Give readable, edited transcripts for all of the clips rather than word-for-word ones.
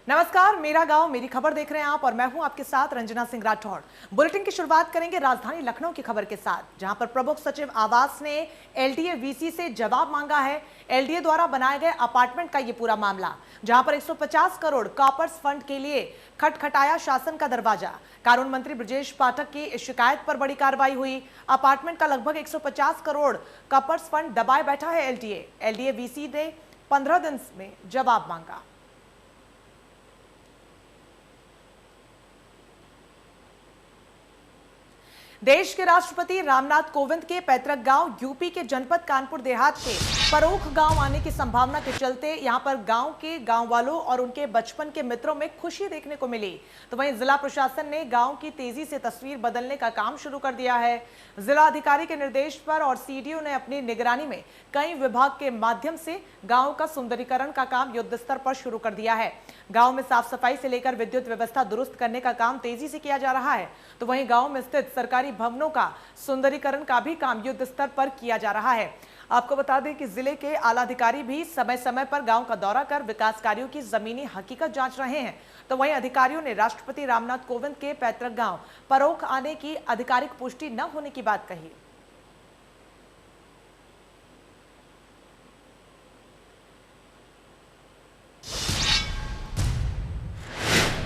नमस्कार, मेरा गांव मेरी खबर देख रहे हैं आप और मैं हूं आपके साथ रंजना सिंह राठौड़। बुलेटिन की शुरुआत करेंगे राजधानी लखनऊ की खबर के साथ, जहां पर प्रमुख सचिव आवास ने एलडीए वीसी से जवाब मांगा है। एलडीए द्वारा बनाए गए अपार्टमेंट का ये पूरा मामला, जहां पर 150 करोड़ कॉपर्स फंड के लिए खटखटाया शासन का दरवाजा। कानून मंत्री ब्रजेश पाठक की इस शिकायत पर बड़ी कार्रवाई हुई। अपार्टमेंट का लगभग 150 करोड़ कॉपर्स फंड दबाए बैठा है एलडीए। एलडीए वीसी ने 15 दिन में जवाब मांगा। देश के राष्ट्रपति रामनाथ कोविंद के पैतृक गांव यूपी के जनपद कानपुर देहात के परोख गांव आने की संभावना के चलते यहां पर गांव के गांव वालों और उनके बचपन के मित्रों में खुशी देखने को मिली। तो वहीं जिला प्रशासन ने गांव की तेजी से तस्वीर बदलने का काम शुरू कर दिया है। जिला अधिकारी के निर्देश पर और सीडीओ ने अपनी निगरानी में कई विभाग के माध्यम से गांव का सुंदरीकरण का काम युद्ध स्तर पर शुरू कर दिया है। गांव में साफ सफाई से लेकर विद्युत व्यवस्था दुरुस्त करने का काम तेजी से किया जा रहा है। तो वहीं गांव में स्थित सरकारी भवनों का सुंदरीकरण का भी काम युद्ध स्तर पर किया जा रहा है। आपको बता दें कि जिले के आला अधिकारी भी समय समय पर गांव का दौरा कर विकास कार्यों की जमीनी हकीकत जांच रहे हैं। तो वहीं अधिकारियों ने राष्ट्रपति रामनाथ कोविंद के पैतृक गांव परोख आने की आधिकारिक पुष्टि न होने की बात कही।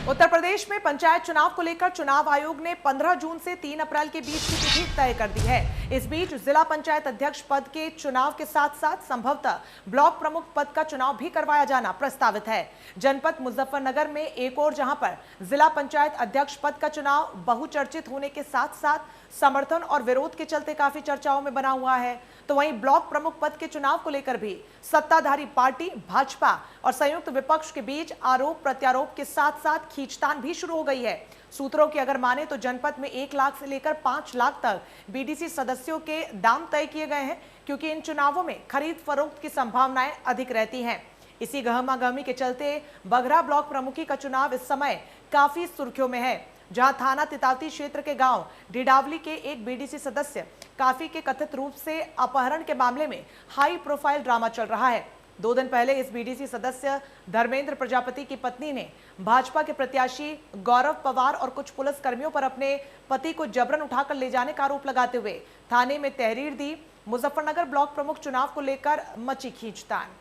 उत्तर प्रदेश में पंचायत चुनाव को लेकर चुनाव आयोग ने 15 जून से 3 अप्रैल के बीच की तिथि तय कर दी है। इस बीच जिला पंचायत अध्यक्ष पद के चुनाव के साथ साथ संभवतः ब्लॉक प्रमुख पद का चुनाव भी करवाया जाना प्रस्तावित है। जनपद मुजफ्फरनगर में एक और जहां पर जिला पंचायत अध्यक्ष पद का चुनाव बहुचर्चित होने के साथ साथ समर्थन और विरोध के चलते काफी चर्चाओं में बना हुआ है। तो वहीं ब्लॉक प्रमुख पद के चुनाव को लेकर भी सत्ताधारी पार्टी भाजपा और संयुक्त विपक्ष के बीच आरोप प्रत्यारोप के साथ साथ खींचतान भी शुरू हो गई है। सूत्रों की अगर माने तो जनपद में 1 लाख से लेकर 5 लाख तक बीडीसी सदस्यों के दाम तय किए गए हैं, क्योंकि इन चुनावों में खरीद फरोख्त की संभावनाएं अधिक रहती हैं। इसी गहमागहमी के चलते बघरा ब्लॉक प्रमुखी का चुनाव इस समय काफी सुर्खियों में है, जहां थाना तितावती क्षेत्र के गांव डिडावली के एक बीडीसी सदस्य काफी के कथित रूप से अपहरण के मामले में हाई प्रोफाइल ड्रामा चल रहा है। 2 दिन पहले इस बीडीसी सदस्य धर्मेंद्र प्रजापति की पत्नी ने भाजपा के प्रत्याशी गौरव पवार और कुछ पुलिस कर्मियों पर अपने पति को जबरन उठाकर ले जाने का आरोप लगाते हुए थाने में तहरीर दी। मुजफ्फरनगर ब्लॉक प्रमुख चुनाव को लेकर मची खींचतान।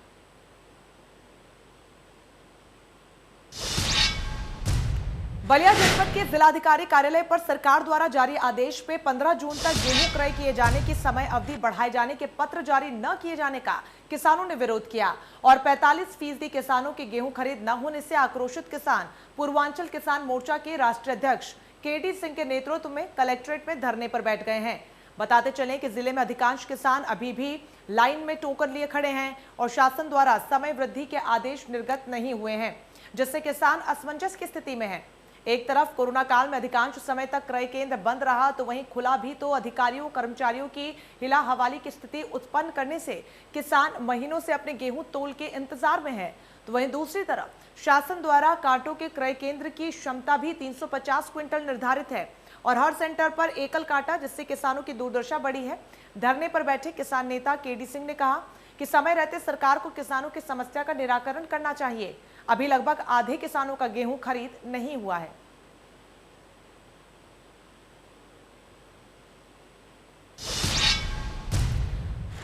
बलिया जनपद के जिलाधिकारी कार्यालय पर सरकार द्वारा जारी आदेश पे 15 जून तक गेहूं क्रय किए जाने की समय अवधि बढ़ाए जाने के पत्र जारी न किए जाने का किसानों ने विरोध किया और 45% किसानों की गेहूं खरीद न होने से आक्रोशित किसान पूर्वांचल किसान मोर्चा के राष्ट्रीय अध्यक्ष केडी सिंह के नेतृत्व में कलेक्ट्रेट में धरने पर बैठ गए हैं। बताते चलें कि जिले में अधिकांश किसान अभी भी लाइन में टोकन लिए खड़े हैं और शासन द्वारा समय वृद्धि के आदेश निर्गत नहीं हुए हैं, जिससे किसान असमंजस की स्थिति में है। एक तरफ कोरोना काल में अधिकांश समय तक क्रय केंद्र बंद रहा, तो वहीं खुला भी तो अधिकारियों कर्मचारियों की हिला हवाली की स्थिति उत्पन्न करने से किसान महीनों से अपने गेहूं तोल के इंतजार में है। तो वहीं दूसरी तरफ शासन द्वारा कांटों के क्रय केंद्र की क्षमता भी 350 क्विंटल निर्धारित है और हर सेंटर पर एकल कांटा, जिससे किसानों की दुर्दशा बढ़ी है। धरने पर बैठे किसान नेता केडी सिंह ने कहा कि समय रहते सरकार को किसानों की समस्या का निराकरण करना चाहिए। अभी लगभग आधे किसानों का गेहूं खरीद नहीं हुआ है।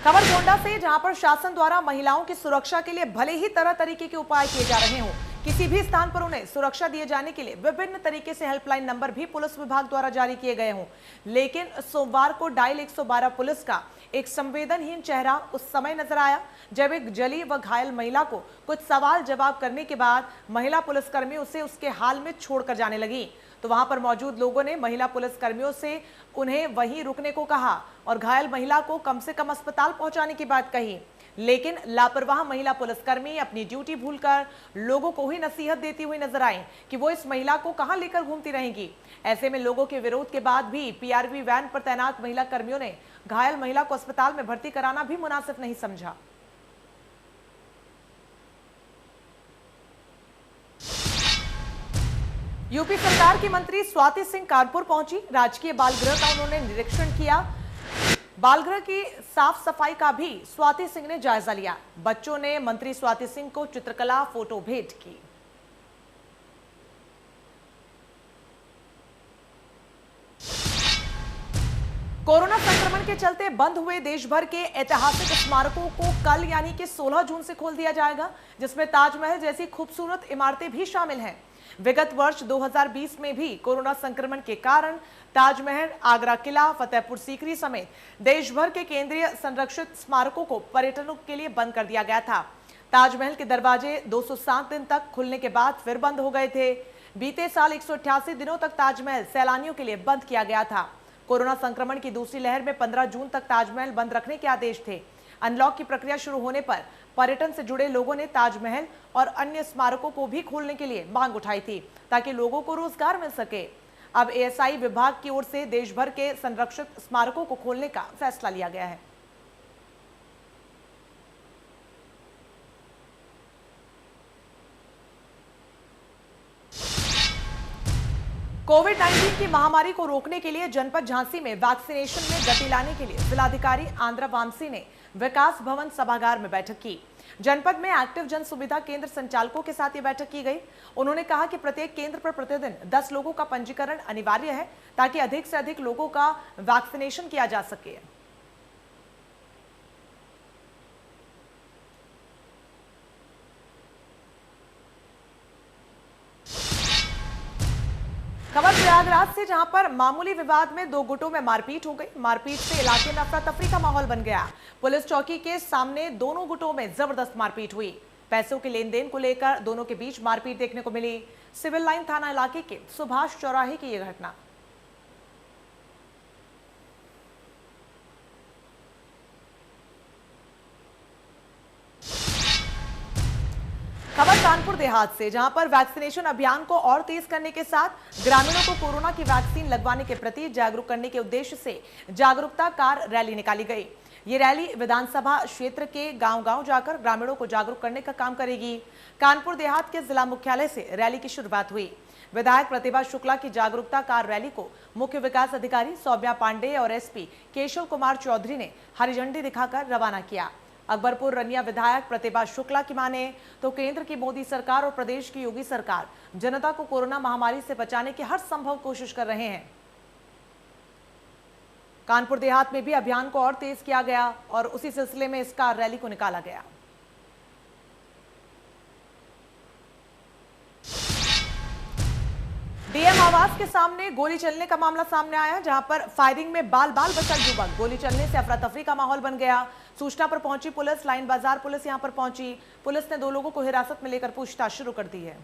खबर गोंडा से, जहां पर शासन द्वारा महिलाओं की सुरक्षा के लिए भले ही तरह तरीके के उपाय किए जा रहे हों, किसी भी स्थान पर उन्हें सुरक्षा दिए जाने के लिए विभिन्न तरीके से हेल्पलाइन नंबर भी पुलिस विभाग द्वारा जारी किए गए हों, लेकिन सोमवार को डायल 112 पुलिस का एक संवेदनहीन चेहरा उस समय नजर आया जब एक जली व घायल महिला को कुछ सवाल जवाब करने के बाद महिला पुलिसकर्मी उसे उसके हाल में छोड़कर जाने लगी। तो वहां पर मौजूद लोगों ने महिला पुलिसकर्मियों से उन्हें वहीं रुकने को कहा और घायल महिला को कम से कम अस्पताल पहुंचाने की बात कही, लेकिन लापरवाह महिला पुलिसकर्मी अपनी ड्यूटी भूलकर लोगों को ही नसीहत देती हुई नजर आई कि वो इस महिला को कहां लेकर घूमती रहेंगी। ऐसे में लोगों के विरोध के बाद भी पीआरवी वैन पर तैनात महिला कर्मियों ने घायल महिला को अस्पताल में भर्ती कराना भी मुनासिब नहीं समझा। यूपी सरकार की मंत्री स्वाति सिंह कानपुर पहुंची। राजकीय बाल गृह का उन्होंने निरीक्षण किया। बाल गृह की साफ सफाई का भी स्वाति सिंह ने जायजा लिया। बच्चों ने मंत्री स्वाति सिंह को चित्रकला फोटो भेंट की। के चलते बंद हुए देश भर के ऐतिहासिक स्मारकों को कल यानी कि 16 जून से खोल दिया जाएगा, जिसमें ताजमहल जैसी खूबसूरत इमारतें भी शामिल हैं। विगत वर्ष 2020 में भी कोरोना संक्रमण के कारण ताजमहल, आगरा किला, फतेहपुर सीकरी समेत देश भर के केंद्रीय संरक्षित स्मारकों को पर्यटकों के लिए बंद कर दिया गया था। ताजमहल के दरवाजे 207 दिन तक खुलने के बाद फिर बंद हो गए थे। बीते साल 188 दिनों तक ताजमहल सैलानियों के लिए बंद किया गया था। कोरोना संक्रमण की दूसरी लहर में 15 जून तक ताजमहल बंद रखने के आदेश थे। अनलॉक की प्रक्रिया शुरू होने पर पर्यटन से जुड़े लोगों ने ताजमहल और अन्य स्मारकों को भी खोलने के लिए मांग उठाई थी, ताकि लोगों को रोजगार मिल सके। अब एएसआई विभाग की ओर से देश भर के संरक्षित स्मारकों को खोलने का फैसला लिया गया है। कोविड-19 की महामारी को रोकने के लिए जनपद झांसी में वैक्सीनेशन में गति लाने के लिए जिलाधिकारी आंद्रा वामसी ने विकास भवन सभागार में बैठक की। जनपद में एक्टिव जन सुविधा केंद्र संचालकों के साथ ये बैठक की गई। उन्होंने कहा कि प्रत्येक केंद्र पर प्रतिदिन 10 लोगों का पंजीकरण अनिवार्य है, ताकि अधिक से अधिक लोगों का वैक्सीनेशन किया जा सके। खबर प्रयागराज से, जहां पर मामूली विवाद में 2 गुटों में मारपीट हो गई। मारपीट से इलाके में अफरा तफरी का माहौल बन गया। पुलिस चौकी के सामने दोनों गुटों में जबरदस्त मारपीट हुई। पैसों के लेन देन को लेकर दोनों के बीच मारपीट देखने को मिली। सिविल लाइन थाना इलाके के सुभाष चौराहे की यह घटना। खबर कानपुर देहात से, जहां पर वैक्सीनेशन अभियान को और तेज करने के साथ ग्रामीणों को कोरोना की वैक्सीन लगवाने के प्रति जागरूक करने के उद्देश्य से जागरूकता कार रैली निकाली गई। ये रैली विधानसभा क्षेत्र के गांव-गांव जाकर ग्रामीणों को जागरूक करने का काम करेगी। कानपुर देहात के जिला मुख्यालय से रैली की शुरुआत हुई। विधायक प्रतिभा शुक्ला की जागरूकता कार रैली को मुख्य विकास अधिकारी सौम्या पांडेय और एसपी केशव कुमार चौधरी ने हरी झंडी दिखाकर रवाना किया। अकबरपुर रनिया विधायक प्रतिभा शुक्ला की माने तो केंद्र की मोदी सरकार और प्रदेश की योगी सरकार जनता को कोरोना महामारी से बचाने की हर संभव कोशिश कर रहे हैं। कानपुर देहात में भी अभियान को और तेज किया गया और उसी सिलसिले में इस कार रैली को निकाला गया। डीएम आवास के सामने गोली चलने का मामला सामने आया, जहां पर फायरिंग में बाल बाल बचा युवक। गोली चलने से अफरा तफरी का माहौल बन गया। सूचना पर पहुंची पुलिस, लाइन बाजार पुलिस यहां पर पहुंची। पुलिस ने 2 लोगों को हिरासत में लेकर पूछताछ शुरू कर दी है।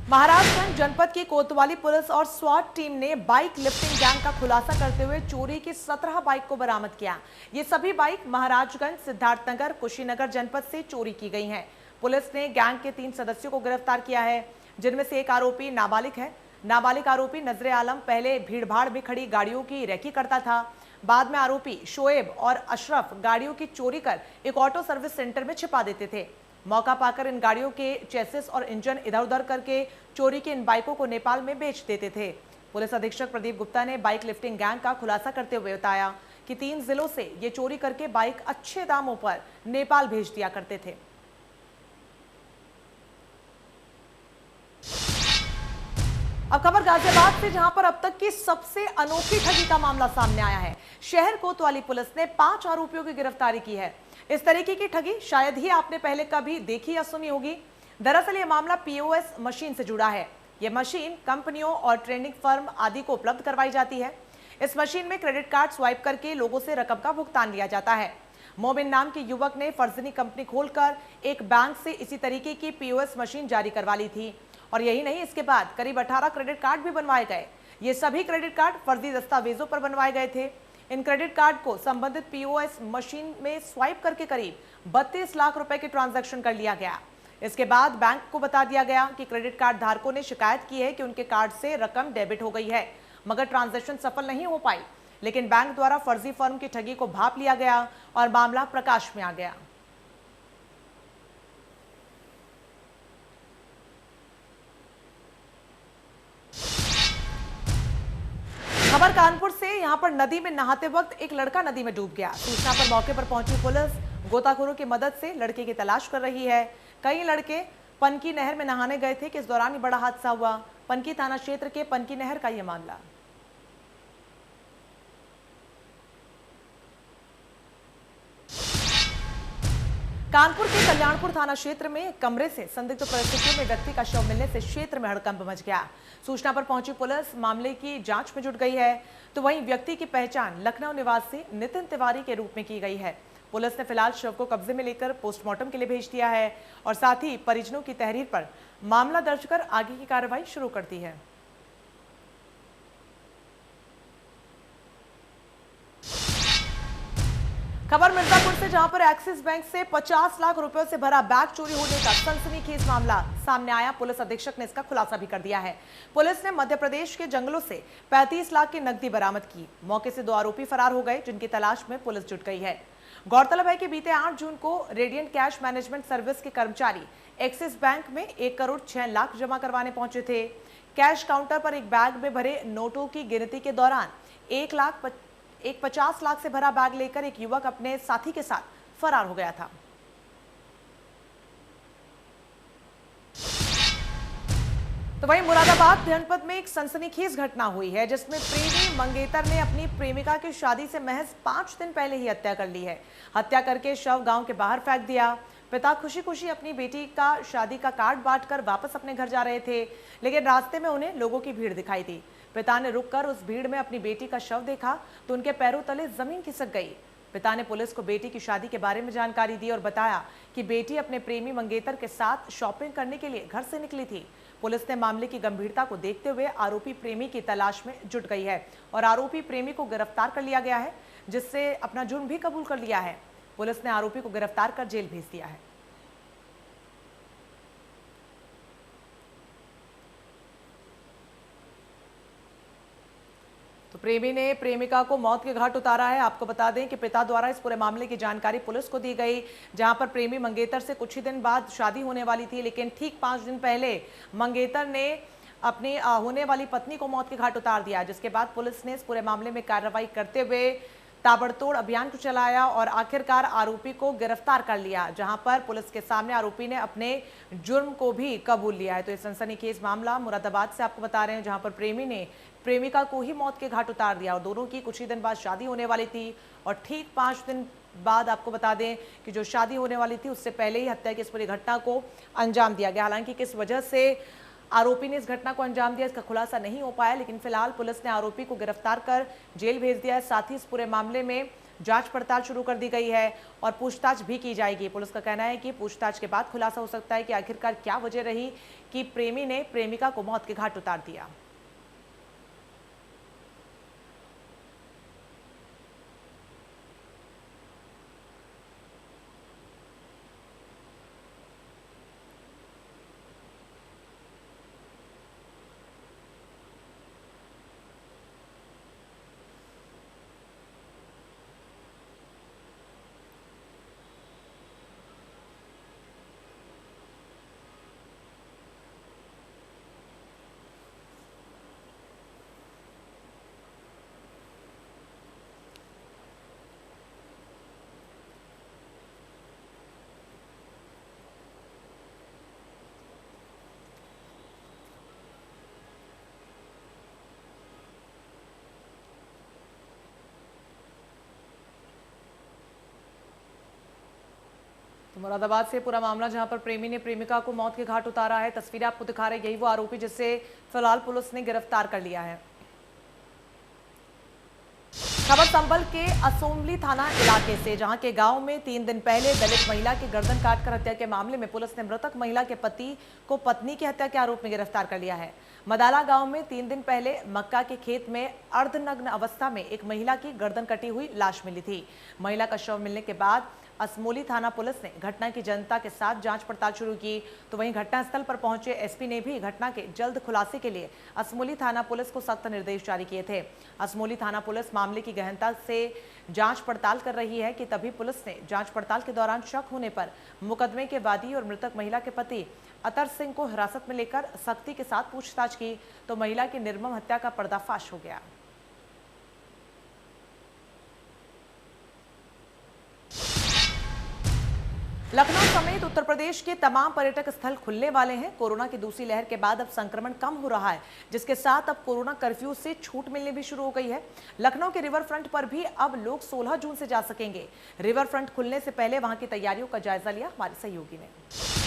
महाराजगंज जनपद की कोतवाली पुलिस और स्वाट टीम ने बाइक लिफ्टिंग गैंग का खुलासा करते हुए चोरी की 17 बाइक को बरामद किया। ये सभी बाइक महाराजगंज, सिद्धार्थनगर, कुशीनगर जनपद से चोरी की गई हैं। पुलिस ने गैंग के 3 सदस्यों को गिरफ्तार किया है, जिनमें से एक आरोपी नाबालिग है। नाबालिग आरोपी नजरे आलम पहले भीड़भाड़ में खड़ी गाड़ियों की रेकी करता था। बाद में आरोपी शोएब और अशरफ गाड़ियों की चोरी कर एक ऑटो सर्विस सेंटर में छिपा देते थे। मौका पाकर इन गाड़ियों के चेसिस और इंजन इधर उधर करके चोरी की इन बाइकों को नेपाल में बेच देते थे। पुलिस अधीक्षक प्रदीप गुप्ता ने बाइक लिफ्टिंग गैंग का खुलासा करते हुए बताया कि 3 जिलों से ये चोरी करके बाइक अच्छे दामों पर नेपाल भेज दिया करते थे। अब खबर गाजियाबाद से, जहां पर अब तक की सबसे अनोखी ठगी का मामला सामने आया है। शहर कोतवाली पुलिस ने 5 आरोपियों की गिरफ्तारी की है। इस तरीके की ठगी शायद ही आपने पहले कभी देखी या सुनी होगी। दरअसल यह मामला पीओएस मशीन से जुड़ा है। यह मशीन कंपनियों और ट्रेडिंग फर्म आदि को उपलब्ध करवाई जाती है। इस मशीन में क्रेडिट कार्ड स्वाइप करके लोगों से रकम का भुगतान लिया जाता है। मोमिन नाम के युवक ने फर्जी कंपनी खोलकर एक बैंक से इसी तरीके की पीओएस मशीन जारी करवा ली थी। और यही नहीं, इसके बाद करीब 18 क्रेडिट कार्ड भी बनवाए गए। ये सभी क्रेडिट कार्ड फर्जी दस्तावेजों पर बनवाए गए थे। इन क्रेडिट कार्ड को संबंधित पीओएस मशीन में स्वाइप करके करीब 32 लाख रुपए के ट्रांजैक्शन कर लिया गया। इसके बाद बैंक को बता दिया गया कि क्रेडिट कार्ड धारकों ने शिकायत की है कि उनके कार्ड से रकम डेबिट हो गई है, मगर ट्रांजैक्शन सफल नहीं हो पाई। लेकिन बैंक द्वारा फर्जी फर्म की ठगी को भांप लिया गया और मामला प्रकाश में आ गया। खबर कानपुर से, यहां पर नदी में नहाते वक्त एक लड़का नदी में डूब गया। सूचना पर मौके पर पहुंची पुलिस गोताखोरों की मदद से लड़के की तलाश कर रही है। कई लड़के पनकी नहर में नहाने गए थे कि इस दौरान ही बड़ा हादसा हुआ। पनकी थाना क्षेत्र के पनकी नहर का यह मामला। कानपुर के कल्याणपुर थाना क्षेत्र में कमरे से संदिग्ध परिस्थितियों में व्यक्ति का शव मिलने से क्षेत्र में हड़कंप मच गया। सूचना पर पहुंची पुलिस मामले की जांच में जुट गई है, तो वहीं व्यक्ति की पहचान लखनऊ निवासी नितिन तिवारी के रूप में की गई है। पुलिस ने फिलहाल शव को कब्जे में लेकर पोस्टमार्टम के लिए भेज दिया है और साथ ही परिजनों की तहरीर पर मामला दर्ज कर आगे की कार्रवाई शुरू कर दी है। खबर मिर्जापुर से, जहां पर एक्सिस बैंक से 50 लाख रुपयों से भरा बैग चोरी होने का सनसनीखेज मामला सामने आया। पुलिस अधीक्षक ने इसका खुलासा भी कर दिया है। पुलिस ने मध्य प्रदेश के जंगलों से 35 लाख की नकदी बरामद की। मौके से 2 आरोपी फरार हो गए, जिनकी तलाश में पुलिस जुट गई है। गौरतलब है कि बीते 8 जून को रेडियंट कैश मैनेजमेंट सर्विस के कर्मचारी एक्सिस बैंक में 1 करोड़ 6 लाख जमा करवाने पहुंचे थे। कैश काउंटर पर एक बैग में भरे नोटों की गिनती के दौरान 50 लाख से भरा बैग लेकर एक युवक अपने साथी के साथ फरार हो गया था। तो वहीं मुरादाबाद जनपद में एक सनसनीखेज घटना हुई है, जिसमें प्रेमी मंगेतर ने अपनी प्रेमिका की शादी से महज 5 दिन पहले ही हत्या कर ली है। हत्या करके शव गांव के बाहर फेंक दिया। पिता खुशी खुशी अपनी बेटी का शादी का कार्ड बांटकर वापस अपने घर जा रहे थे, लेकिन रास्ते में उन्हें लोगों की भीड़ दिखाई दी। पिता ने रुककर उस भीड़ में अपनी बेटी का शव देखा तो उनके पैरों तले जमीन खिसक गई। पिता ने पुलिस को बेटी की शादी के बारे में जानकारी दी और बताया कि बेटी अपने प्रेमी मंगेतर के साथ शॉपिंग करने के लिए घर से निकली थी। पुलिस ने मामले की गंभीरता को देखते हुए आरोपी प्रेमी की तलाश में जुट गई है और आरोपी प्रेमी को गिरफ्तार कर लिया गया है, जिससे अपना जुर्म भी कबूल कर लिया है। पुलिस ने आरोपी को गिरफ्तार कर जेल भेज दिया है। तो प्रेमी ने प्रेमिका को मौत के घाट उतारा है। आपको बता दें कि पिता द्वारा इस पूरे मामले की जानकारी पुलिस को दी गई, जहां पर प्रेमी मंगेतर से कुछ ही दिन बाद शादी होने वाली थी, लेकिन ठीक 5 दिन पहले मंगेतर ने अपनी होने वाली पत्नी को मौत के घाट उतार दिया, जिसके बाद पुलिस ने इस पूरे मामले में कार्रवाई करते हुए ताबड़तोड़ अभियान को चलाया और आखिरकार आरोपी को गिरफ्तार कर लिया, जहां पर पुलिस के सामने आरोपी ने अपने जुर्म को भी कबूल लिया है। तो ये सनसनीखेज मामला मुरादाबाद से आपको बता रहे हैं, जहां पर प्रेमी ने प्रेमिका को ही मौत के घाट उतार दिया और दोनों की कुछ ही दिन बाद शादी होने वाली थी और ठीक 5 दिन बाद आपको बता दें कि जो शादी होने वाली थी उससे पहले ही हत्या की इस पूरी घटना को अंजाम दिया गया। हालांकि किस वजह से आरोपी ने इस घटना को अंजाम दिया, इसका खुलासा नहीं हो पाया, लेकिन फिलहाल पुलिस ने आरोपी को गिरफ्तार कर जेल भेज दिया है। साथ ही इस पूरे मामले में जांच पड़ताल शुरू कर दी गई है और पूछताछ भी की जाएगी। पुलिस का कहना है कि पूछताछ के बाद खुलासा हो सकता है कि आखिरकार क्या वजह रही कि प्रेमी ने प्रेमिका को मौत के घाट उतार दिया। तो मुरादाबाद से पूरा मामला, जहां पर प्रेमी ने प्रेमिका को मौत के घाट उतारा है। तस्वीरें आपको दिखा रहे, यही वो आरोपी जिसे फिलहाल पुलिस ने गिरफ्तार कर लिया है। खबर संभल के असोमली थाना इलाके से, जहां के गांव में 3 दिन पहले दलित महिला की गर्दन काटकर हत्या के मामले में पुलिस ने मृतक महिला के पति को पत्नी की हत्या के आरोप में गिरफ्तार कर लिया है। मदाला गांव में 3 दिन पहले मक्का के खेत में अर्धनग्न अवस्था में एक महिला की गर्दन कटी हुई लाश मिली थी। महिला का शव मिलने के बाद असमोली थाना पुलिस ने घटना की जनता के साथ जांच पड़ताल शुरू की। तो वहीं घटनास्थल पर पहुंचे एसपी ने भी घटना के जल्द खुलासे के लिए असमोली थाना पुलिस को सख्त निर्देश जारी किए थे। असमोली थाना पुलिस मामले की गहनता से जांच पड़ताल कर रही है कि तभी पुलिस ने जांच पड़ताल के दौरान शक होने पर मुकदमे के वादी और मृतक महिला के पति अतर सिंह को हिरासत में लेकर सख्ती के साथ पूछताछ की, तो महिला की निर्मम हत्या का पर्दाफाश हो गया। लखनऊ समेत उत्तर प्रदेश के तमाम पर्यटक स्थल खुलने वाले हैं। कोरोना की दूसरी लहर के बाद अब संक्रमण कम हो रहा है, जिसके साथ अब कोरोना कर्फ्यू से छूट मिलने भी शुरू हो गई है। लखनऊ के रिवर फ्रंट पर भी अब लोग 16 जून से जा सकेंगे। रिवर फ्रंट खुलने से पहले वहां की तैयारियों का जायजा लिया हमारे सहयोगी ने।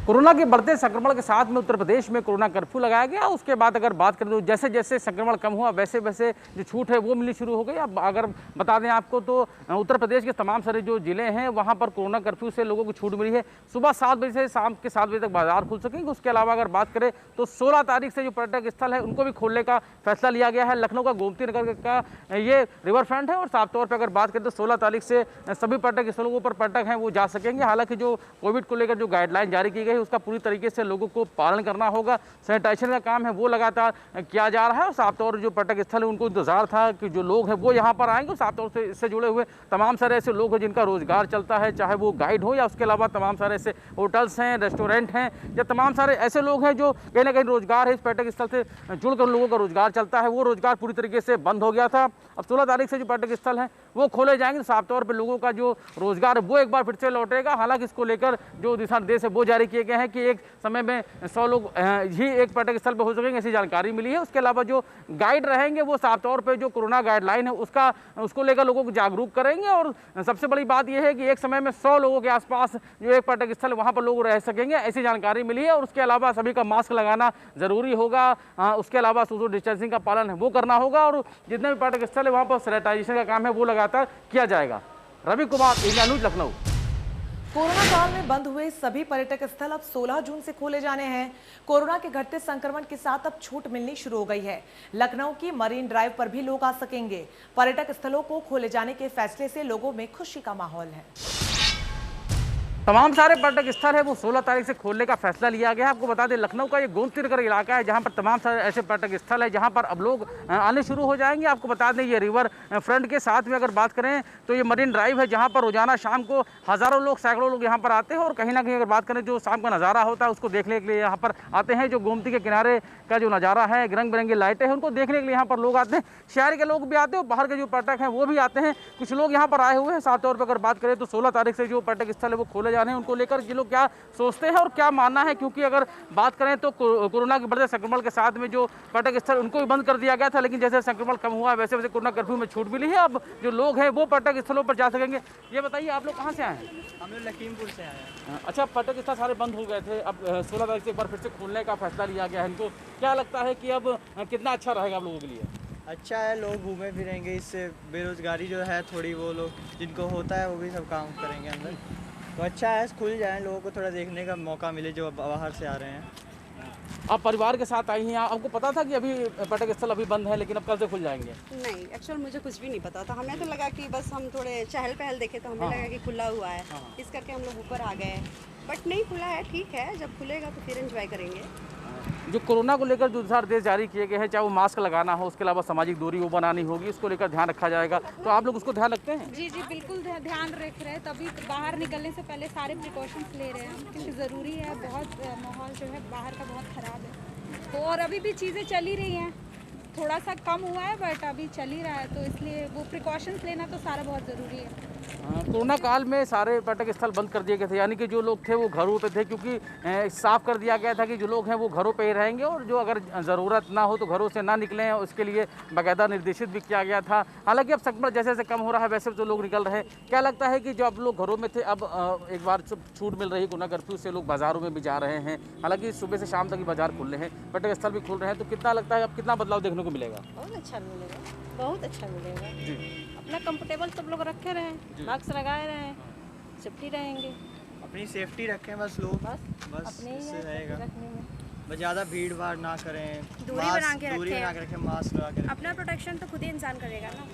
कोरोना के बढ़ते संक्रमण के साथ में उत्तर प्रदेश में कोरोना कर्फ्यू लगाया गया। उसके बाद अगर बात करें तो जैसे जैसे संक्रमण कम हुआ वैसे वैसे जो छूट है वो मिलनी शुरू हो गई। अब अगर बता दें आपको तो उत्तर प्रदेश के तमाम सारे जो जिले हैं वहां पर कोरोना कर्फ्यू से लोगों को छूट मिली है। सुबह 7 बजे से शाम के 7 बजे तक बाजार खुल सकेंगे। उसके अलावा अगर बात करें तो 16 तारीख से जो पर्यटक स्थल है उनको भी खोलने का फैसला लिया गया है। लखनऊ का गोमती नगर का ये रिवर फ्रंट है और साफ तौर पर अगर बात करें तो 16 तारीख से सभी पर्यटक स्थलों के ऊपर पर्यटक हैं वो जा सकेंगे। हालांकि जो कोविड को लेकर जो गाइडलाइन जारी की गई है उसका पूरी तरीके से लोगों को पालन करना होगा। सैनिटाइजेशन का काम है वो लगातार किया जा रहा है और साफ तौर पर जो पर्यटक स्थल है उनको इंतजार था कि जो लोग हैं वो यहाँ पर आएंगे। साफ तौर से इससे जुड़े हुए तमाम सारे ऐसे लोग हैं जिनका रोजगार चलता है, चाहे वो गाइड हो या उसके अलावा तमाम सारे ऐसे होटल्स हैं, रेस्टोरेंट हैं या तमाम सारे ऐसे लोग हैं जो कहीं ना कहीं रोजगार है इस पर्यटक स्थल से जुड़कर लोगों का रोजगार चलता है। वो रोजगार पूरी तरीके से बंद हो गया था। अब 16 तारीख से जो पर्यटक स्थल है वो खोले जाएंगे। साफ तौर पर लोगों का जो रोजगार है वो एक बार फिर से लौटेगा। हालांकि इसको लेकर जो दिशा निर्देश है वो जारी किए गए हैं कि एक समय में 100 लोग ही एक पर्यटक स्थल पर हो सकेंगे, ऐसी जानकारी मिली है। उसके अलावा जो गाइड रहेंगे वो साफ तौर पे जो कोरोना गाइडलाइन है उसको लेकर लोगों को जागरूक करेंगे। और सबसे बड़ी बात यह है कि एक समय में 100 लोगों के आसपास जो एक पर्यटक स्थल वहां पर लोग रह सकेंगे, ऐसी जानकारी मिली है। और उसके अलावा सभी का मास्क लगाना जरूरी होगा। उसके अलावा सोशल डिस्टेंसिंग का पालन है वो करना होगा और जितने भी पर्यटक स्थल है वहां पर सैनिटाइजेशन का काम है वो लगातार किया जाएगा। Ravi Kumar, India news, Lucknow. Corona काल में बंद हुए सभी पर्यटक स्थल अब 16 जून से खोले जाने हैं। कोरोना के घटते संक्रमण के साथ अब छूट मिलनी शुरू हो गई है। लखनऊ की मरीन ड्राइव पर भी लोग आ सकेंगे। पर्यटक स्थलों को खोले जाने के फैसले से लोगों में खुशी का माहौल है। तमाम सारे पर्यटक स्थल है वो 16 तारीख से खोलने का फैसला लिया गया है। आपको बता दें लखनऊ का ये गोमती नगर इलाका है जहां पर तमाम सारे ऐसे पर्यटक स्थल है जहां पर अब लोग आने शुरू हो जाएंगे। आपको बता दें ये रिवर फ्रंट के साथ में अगर बात करें तो ये मरीन ड्राइव है जहां पर रोजाना शाम को हज़ारों लोग, सैकड़ों लोग यहाँ पर आते हैं। और कहीं ना कहीं अगर बात करें जो शाम का नज़ारा होता है उसको देखने के लिए यहाँ पर आते हैं। जो गोमती के किनारे का जो नज़ारा है, रंग बिरंगी लाइटें हैं, उनको देखने के लिए यहाँ पर लोग आते हैं। शहर के लोग भी आते हैं और बाहर के जो पर्यटक हैं वो भी आते हैं। कुछ लोग यहाँ पर आए हुए हैं। साफ तौर पर अगर बात करें तो 16 तारीख से जो पर्यटक स्थल है वो खोले जाने हैं। उनको लेकर लोग क्या सोचते हैं और क्या मानना है, क्योंकि अगर बात करें तो कोरोना के बढ़ते संक्रमण के साथ में जो पर्यटक स्थल उनको भी बंद कर दिया गया था, लेकिन जैसे संक्रमण कम हुआ वैसे वैसे कोरोना कर्फ्यू में छूट मिली है। अब जो लोग हैं वो पर्यटक स्थलों पर जा सकेंगे। ये बताइए आप लोग कहाँ से आए हैं? हम लोग लखीमपुर से आए हैं। अच्छा, पर्यटक स्थल सारे बंद हो गए थे, अब 16 तारीख से एक बार फिर से खोलने का फैसला लिया गया है। इनको क्या लगता है कि अब कितना अच्छा रहेगा आप लोगों के लिए? अच्छा है, लोग घूमे फिरेंगे, इससे बेरोजगारी जो है थोड़ी वो लोग जिनको होता है वो भी सब काम करेंगे अंदर, तो अच्छा है खुल जाए, लोगों को थोड़ा देखने का मौका मिले जो बाहर से आ रहे हैं। आप परिवार के साथ आई हैं, आपको पता था कि अभी पर्यटक स्थल अभी बंद है लेकिन अब कल से खुल जाएंगे? नहीं, एक्चुअल मुझे कुछ भी नहीं पता था। हमें तो लगा कि बस हम थोड़े चहल पहल देखे तो हमें लगा कि खुला हुआ है, इस करके हम लोग ऊपर आ गए। बट नहीं खुला है, ठीक है, जब खुलेगा तो फिर एंजॉय करेंगे। जो कोरोना को लेकर जो दिशा निर्देश जारी किए गए हैं, चाहे वो मास्क लगाना हो, उसके अलावा सामाजिक दूरी वो बनानी होगी, उसको लेकर ध्यान रखा जाएगा, तो आप लोग उसको ध्यान रखते हैं? जी जी बिल्कुल ध्यान रख रहे हैं। तभी बाहर निकलने से पहले सारे प्रिकॉशंस ले रहे हैं हम, क्योंकि ज़रूरी है। बहुत माहौल जो है बाहर का बहुत ख़राब है, तो और अभी भी चीज़ें चल ही रही हैं। थोड़ा सा कम हुआ है बट अभी चल ही रहा है, तो इसलिए वो प्रिकॉशंस लेना तो सारा बहुत ज़रूरी है। कोरोना काल में सारे पर्यटक स्थल बंद कर दिए गए थे, यानी कि जो लोग थे वो घरों पे थे, क्योंकि साफ कर दिया गया था कि जो लोग हैं वो घरों पे ही रहेंगे और जो अगर ज़रूरत ना हो तो घरों से ना निकलें, उसके लिए बाकायदा निर्देशित भी किया गया था। हालांकि अब संक्रमण जैसे जैसे कम हो रहा है वैसे जो लोग निकल रहे हैं। क्या लगता है कि जो अब लोग घरों में थे अब एक बार छूट मिल रही है कोरोना कर्फ्यू से, लोग बाज़ारों में भी जा रहे हैं, हालांकि सुबह से शाम तक ही बाजार खुल रहे हैं, पर्यटक स्थल भी खुल रहे हैं, तो कितना लगता है अब कितना बदलाव देखने को मिलेगा? बहुत अच्छा मिलेगा, बहुत अच्छा मिलेगा जी। अपना कंफर्टेबल सब लोग रखे रहे, मास्क लगाए रहे, सेफ्टी रहेंगे, अपनी सेफ्टी रखें बस लोग, बस इससे रहेगा। बस ज़्यादा भीड़ भाड़ ना करें, दूरी बना के रखें, मास्क लगा के रखें। अपना प्रोटेक्शन तो खुद ही इंसान करेगा ना।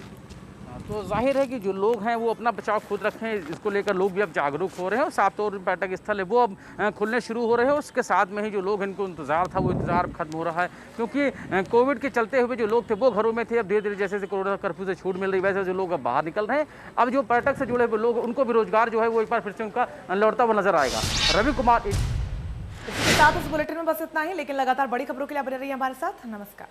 तो जाहिर है कि जो लोग हैं वो अपना बचाव खुद रखें, इसको लेकर लोग भी अब जागरूक हो रहे हैं और साफ तौर पर पर्यटक स्थल है वो अब खुलने शुरू हो रहे हैं। उसके साथ में ही जो लोग इनको इंतज़ार था वो इंतज़ार खत्म हो रहा है, क्योंकि कोविड के चलते हुए जो लोग थे वो घरों में थे। अब धीरे धीरे जैसे जैसे कोरोना कर्फ्यू से छूट मिल रही वैसे जो लोग अब बाहर निकल रहे हैं। अब जो पर्यटक से जुड़े हुए लोग उनको भी रोजगार जो है वो एक बार फिर से उनका लौटता हुआ नजर आएगा। रवि कुमार। इसके साथ इस बुलेटिन में बस इतना ही, लेकिन लगातार बड़ी खबरों के लिए बने रहिए हमारे साथ। नमस्कार।